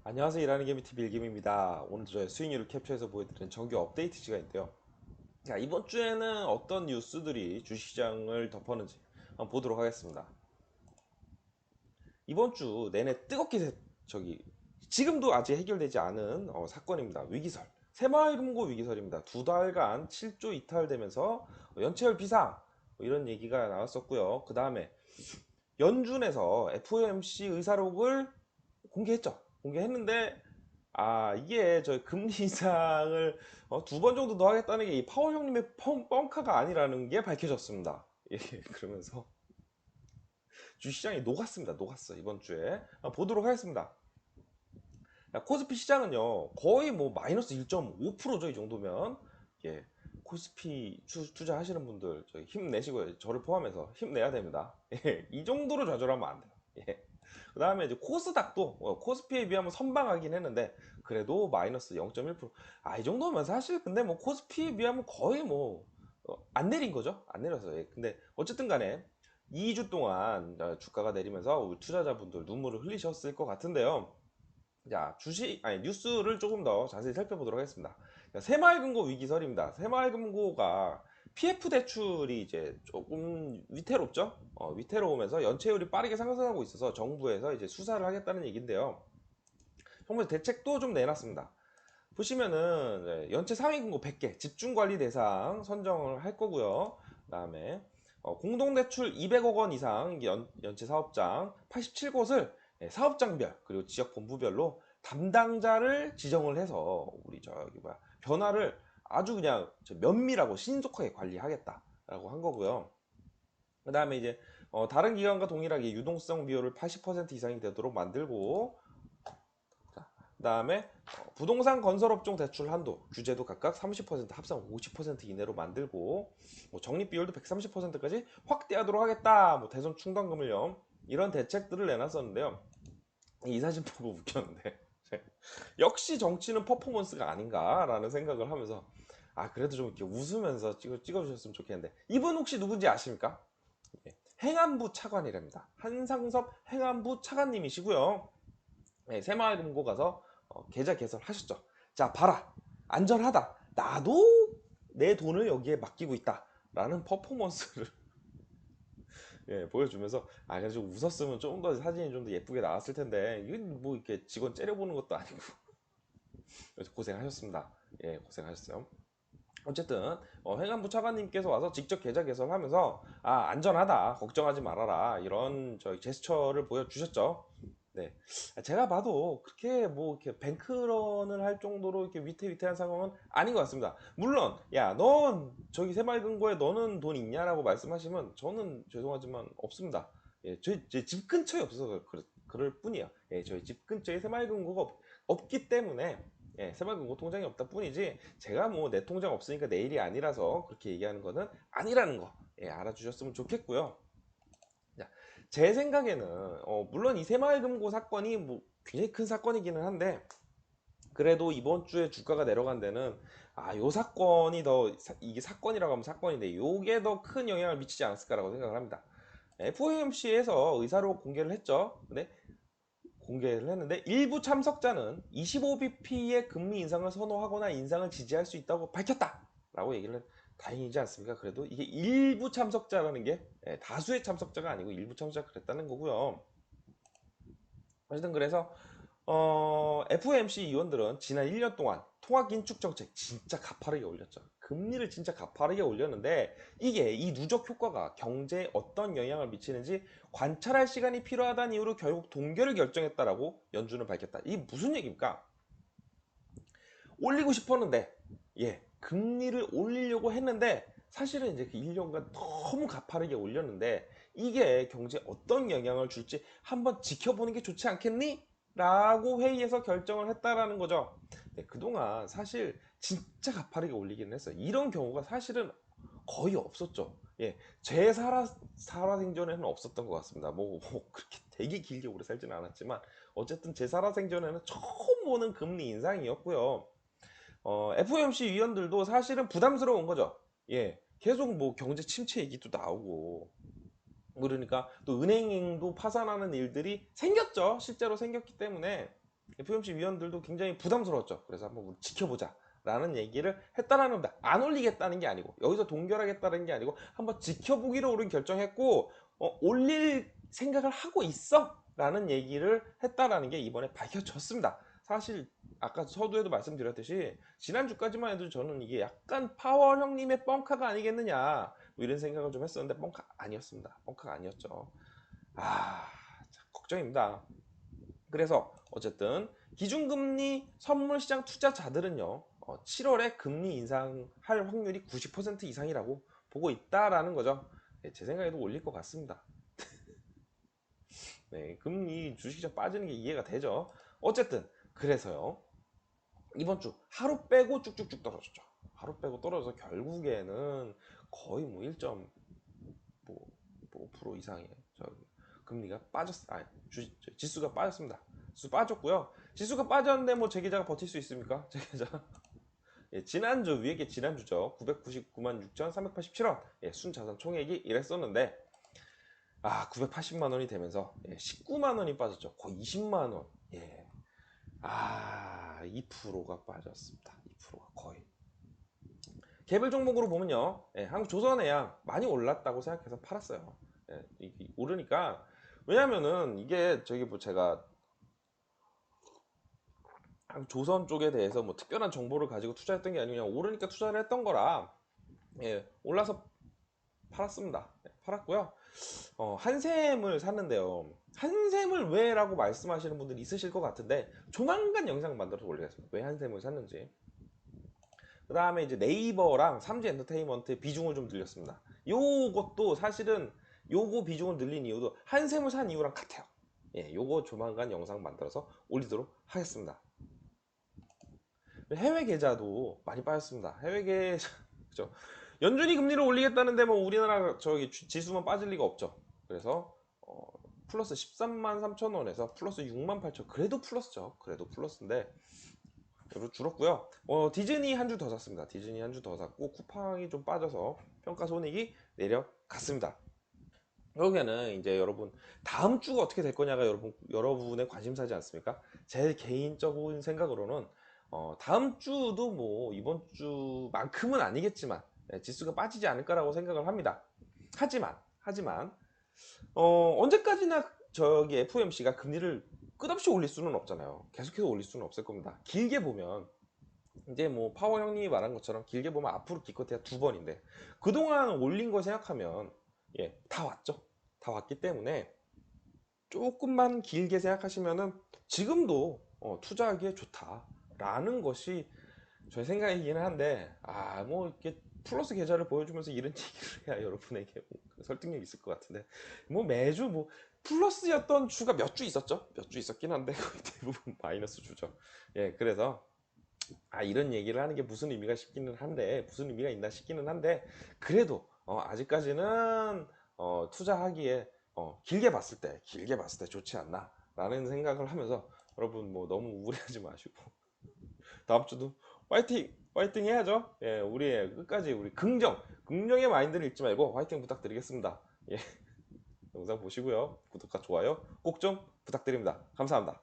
안녕하세요. 일하는 개미TV 일김입니다. 오늘 저의 수익률을 캡처해서 보여드리는 정규 업데이트 시간인데요. 자, 이번 주에는 어떤 뉴스들이 주식시장을 덮었는지 한번 보도록 하겠습니다. 이번 주 내내 뜨겁게 지금도 아직 해결되지 않은 사건입니다. 위기설. 새마을금고 위기설입니다. 두 달간 7조 이탈되면서 연체율 비상 이런 얘기가 나왔었고요. 그 다음에 연준에서 FOMC 의사록을 공개했죠. 공개했는데 이게 저 금리 인상을 두 번 정도 더 하겠다는 게 이 파월 형님의 뻥카가 아니라는 게 밝혀졌습니다. 예, 그러면서 주시장이 녹았습니다. 녹았어 이번 주에. 보도록 하겠습니다. 코스피 시장은요 거의 뭐 마이너스 1.5%죠. 이 정도면. 예, 코스피 투자하시는 분들 저희 힘내시고요. 저를 포함해서 힘내야 됩니다. 예, 이 정도로 좌절하면 안 돼요. 예. 그 다음에 이제 코스닥도 코스피에 비하면 선방하긴 했는데 그래도 마이너스 0.1%. 이 정도면 사실 근데 뭐 코스피에 비하면 거의 뭐 안 내린 거죠. 안 내렸어요. 예. 근데 어쨌든 간에 2주 동안 주가가 내리면서 우리 투자자분들 눈물을 흘리셨을 것 같은데요. 자, 뉴스를 조금 더 자세히 살펴보도록 하겠습니다. 새마을금고 위기설입니다. 새마을금고가 PF 대출이 이제 조금 위태롭죠? 위태로우면서 연체율이 빠르게 상승하고 있어서 정부에서 이제 수사를 하겠다는 얘기인데요. 정부에서 대책도 좀 내놨습니다. 보시면은 연체 상위금고 100개 집중관리 대상 선정을 할 거고요. 그다음에 공동대출 200억 원 이상 연체 사업장 87곳을 사업장별 그리고 지역 본부별로 담당자를 지정을 해서 우리 저기 뭐야 변화를 아주 그냥 면밀하고 신속하게 관리하겠다라고 한 거고요. 그다음에 이제 다른 기관과 동일하게 유동성 비율을 80% 이상이 되도록 만들고, 그다음에 부동산 건설업종 대출 한도 규제도 각각 30% 합산 50% 이내로 만들고, 뭐 적립 비율도 130%까지 확대하도록 하겠다. 뭐 대손 충당금을요. 이런 대책들을 내놨었는데요. 이사진법은 웃겼는데 역시 정치는 퍼포먼스가 아닌가라는 생각을 하면서 그래도 좀 이렇게 웃으면서 찍어주셨으면 좋겠는데, 이분 혹시 누군지 아십니까? 예, 행안부 차관이랍니다. 한상섭 행안부 차관님이시고요. 네, 새마을금고 가서 계좌 개설하셨죠. 자, 봐라. 안전하다. 나도 내 돈을 여기에 맡기고 있다. 라는 퍼포먼스를 예, 보여주면서 그래서 좀 웃었으면 좀 더 사진이 좀 더 예쁘게 나왔을 텐데 이건 뭐 이렇게 직원 째려보는 것도 아니고 그래서 고생하셨습니다. 예, 고생하셨어요. 어쨌든 행안부 차관님께서 와서 직접 계좌 개설하면서 안전하다 걱정하지 말아라 이런 저 제스처를 보여주셨죠. 네, 제가 봐도 그렇게 뭐 이렇게 뱅크런을 할 정도로 이렇게 위태위태한 상황은 아닌 것 같습니다. 물론 야 넌 저기 새마을금고에 너는 돈 있냐라고 말씀하시면 저는 죄송하지만 없습니다. 예, 제 집 근처에 없어서 그럴 뿐이에요. 예, 저희 집 근처에 새마을금고가 없기 때문에 새마을금고 통장이 없다 뿐이지, 제가 뭐 내 통장 없으니까 내일이 아니라서 그렇게 얘기하는 거는 아니라는 거 알아주셨으면 좋겠고요. 자, 제 생각에는 물론 이 새마을금고 사건이 뭐 굉장히 큰 사건이기는 한데 그래도 이번 주에 주가가 내려간 데는 요 사건이 이게 사건이라고 하면 사건인데 요게 더 큰 영향을 미치지 않았을까라고 생각을 합니다. FOMC에서 의사록 공개를 했죠. 근데 공개를 했는데 일부 참석자는 25bp의 금리 인상을 선호하거나 인상을 지지할 수 있다고 밝혔다라고 얘기를 다행이지 않습니까? 그래도 이게 일부 참석자라는 게 다수의 참석자가 아니고 일부 참석자가 그랬다는 거고요. 어쨌든 그래서 FOMC 위원들은 지난 1년 동안 통화 긴축 정책 진짜 가파르게 올렸죠. 금리를 진짜 가파르게 올렸는데 이게 이 누적 효과가 경제에 어떤 영향을 미치는지 관찰할 시간이 필요하다는 이유로 결국 동결을 결정했다라고 연준은 밝혔다. 이게 무슨 얘기입니까? 올리고 싶었는데 금리를 올리려고 했는데 사실은 이제 그 1년간 너무 가파르게 올렸는데 이게 경제에 어떤 영향을 줄지 한번 지켜보는 게 좋지 않겠니? 라고 회의에서 결정을 했다라는 거죠. 그동안 사실 진짜 가파르게 올리기는 했어요. 이런 경우가 사실은 거의 없었죠. 제 살아생전에는 없었던 것 같습니다. 뭐 그렇게 되게 길게 오래 살지는 않았지만 어쨌든 제 살아생전에는 처음 보는 금리 인상이었고요. FOMC 위원들도 사실은 부담스러운 거죠. 계속 뭐 경제 침체 얘기도 나오고, 그러니까 또 은행도 파산하는 일들이 생겼죠. 실제로 생겼기 때문에 FOMC 위원들도 굉장히 부담스러웠죠. 그래서 한번 우리 지켜보자 라는 얘기를 했다라는 겁니다. 안 올리겠다는 게 아니고, 여기서 동결하겠다는 게 아니고 한번 지켜보기로 우린 결정했고 올릴 생각을 하고 있어 라는 얘기를 했다라는 게 이번에 밝혀졌습니다. 사실 아까 서두에도 말씀드렸듯이 지난주까지만 해도 저는 이게 약간 파월 형님의 뻥카가 아니겠느냐 뭐 이런 생각을 좀 했었는데, 뻥카 아니었습니다. 뻥카가 아니었죠. 걱정입니다. 그래서 어쨌든 기준금리 선물시장 투자자들은요 7월에 금리 인상할 확률이 90% 이상이라고 보고 있다라는 거죠. 네, 제 생각에도 올릴 것 같습니다. 네, 금리 주식시장 빠지는 게 이해가 되죠. 어쨌든 그래서요 이번 주 하루 빼고 쭉쭉쭉 떨어졌죠. 하루 빼고 떨어져서 결국에는 거의 뭐 1.5% 이상의 금리가 지수가 빠졌습니다. 지수 빠졌고요. 지수가 빠졌는데 뭐 제 계좌가 버틸 수 있습니까? 제 계좌. 예, 지난주 위에 게 지난주죠. 999만 6,387원. 예, 순자산 총액이 이랬었는데 980만 원이 되면서 19만 원이 빠졌죠. 거의 20만 원. 예. 2%가 빠졌습니다. 2%가 거의. 개별 종목으로 보면요. 한국조선해양 많이 올랐다고 생각해서 팔았어요. 오르니까, 왜냐면은 이게 제가 조선 쪽에 대해서 뭐 특별한 정보를 가지고 투자했던 게 아니고 그냥 오르니까 투자를 했던 거라 올라서 팔았습니다. 팔았고요. 한샘을 샀는데요. 한샘을 왜 라고 말씀하시는 분들이 있으실 것 같은데 조만간 영상 만들어서 올리겠습니다. 왜 한샘을 샀는지. 그 다음에 이제 네이버랑 삼지엔터테인먼트의 비중을 좀 늘렸습니다. 요것도 사실은 요거 비중을 늘린 이유도 한샘을 산 이유랑 같아요. 요거 조만간 영상 만들어서 올리도록 하겠습니다. 해외 계좌도 많이 빠졌습니다. 해외 계좌 그죠? 연준이 금리를 올리겠다는데 뭐 우리나라 지수만 빠질 리가 없죠. 그래서 플러스 13만 3천 원에서 플러스 6만 8천, 그래도 플러스죠. 그래도 플러스인데 줄었고요. 디즈니 한 주 더 샀습니다. 디즈니 한 주 더 샀고 쿠팡이 좀 빠져서 평가 손익이 내려갔습니다. 결국에는 이제 여러분 다음 주가 어떻게 될 거냐가 여러분의 관심사지 않습니까? 제 개인적인 생각으로는 다음 주도 뭐 이번 주만큼은 아니겠지만 지수가 빠지지 않을까라고 생각을 합니다. 하지만 언제까지나 FOMC가 금리를 끝없이 올릴 수는 없잖아요. 계속해서 올릴 수는 없을 겁니다. 길게 보면 이제 뭐 파워 형님이 말한 것처럼 길게 보면 앞으로 기껏해야 2번인데 그동안 올린 거 생각하면 다 왔죠. 다 왔기 때문에 조금만 길게 생각하시면은 지금도 투자하기에 좋다라는 것이 저의 생각이기는 한데 뭐 이렇게 플러스 계좌를 보여주면서 이런 얘기를 해야 여러분에게 설득력 있을 것 같은데 뭐 매주 뭐 플러스였던 주가 몇 주 있었죠. 몇 주 있었긴 한데 거의 대부분 마이너스 주죠. 그래서 이런 얘기를 하는 게 무슨 의미가 있나 싶기는 한데 그래도 아직까지는 투자하기에 길게 봤을 때 좋지 않나 라는 생각을 하면서 여러분 뭐 너무 우울해하지 마시고 다음 주도 화이팅 해야죠. 우리 끝까지 우리 긍정의 마인드를 잊지 말고 화이팅 부탁드리겠습니다. 영상 보시고요, 구독과 좋아요 꼭 좀 부탁드립니다. 감사합니다.